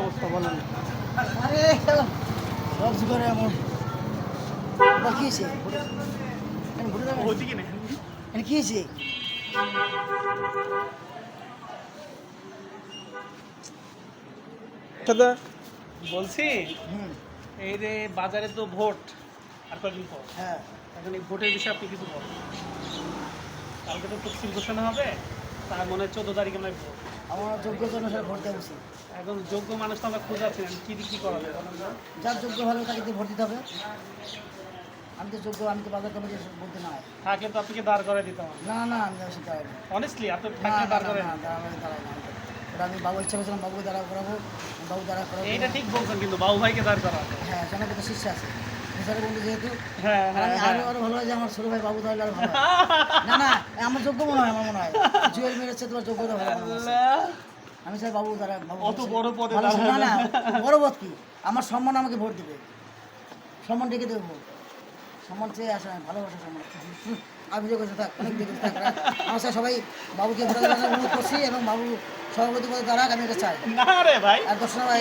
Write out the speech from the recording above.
অবস্থা বলেন? আরে সব করে এমন কি হয়েছে ওইদিকে নেই। কি হয়েছে? দাদা বলছি হুম, এই যে বাজারে তো ভোট আর কয়েকদিন পর, হ্যাঁ, এখন এই ভোটের বিষয়ে আপনি কিছু বলেন। কালকে তো তফসিল ঘোষণা হবে, তার মনে হয় 14 তারিখে নয় ভোট। আমার যোগ্যতা অনুসারে ভোট দেওয়া উচিত। এখন যোগ্য মানুষ তো আমরা খোঁজাচ্ছি না, কি কি করা যায় বলেন তো? যার যোগ্য ভালো তাকে দিয়ে ভোট দিতে হবে। আমি তো যোগ্য, আমি তো বাজার কমিটি বলতে নাই। থাকে তো আপনাকে দাঁড় করে দিতে হবে। না না, আমি সেটা দাঁড়াই না। অনেস্টলি আপনি না থাকলে না দাঁড় না করে না, দিন। দাঁড়াই না। ওটা আমি বাবু ইচ্ছা করছিলাম, বাবুকে দাঁড়া করাবো, বাবু দাঁড়া করাবো। এইটা ঠিক বলছেন, কিন্তু বাবু ভাইকে দাঁড় করা। হ্যাঁ, জনগত শীর্ষ আছে স্যার বন্ধু যেহেতু। হ্যাঁ আর আমি হ্যাঁ আরো আরো ভালো হয় যে আমার ছোট ভাই বাবু তাহলে আরো ভালো হয়। না না, আমার যোগ্য মনে হয়, আমার মনে হয় জুয়েল মেরেছে তোমার যোগ্যতা ভালো মনে হচ্ছে। আমি চাই বাবু দ্বারা বাবু অত বড় পদে ভালো ছিল। না দাঁড়াবে। না, বড় পদ কি, আমার সম্মান আমাকে ভোট দেবে, সম্মান ডেকে দেবো, সম্মান চেয়ে আসে না, ভালোবাসা সম্মান। আমি ভিডিও করতে থাক, অনেক ভিডিও করতে থাক। আমার সাথে সবাই বাবুকে ভোট দেওয়ার জন্য অনুরোধ করছি এবং বাবু সভাপতি পদে দাঁড়াক, আমি এটা চাই। না রে ভাই। আর 10 ভাই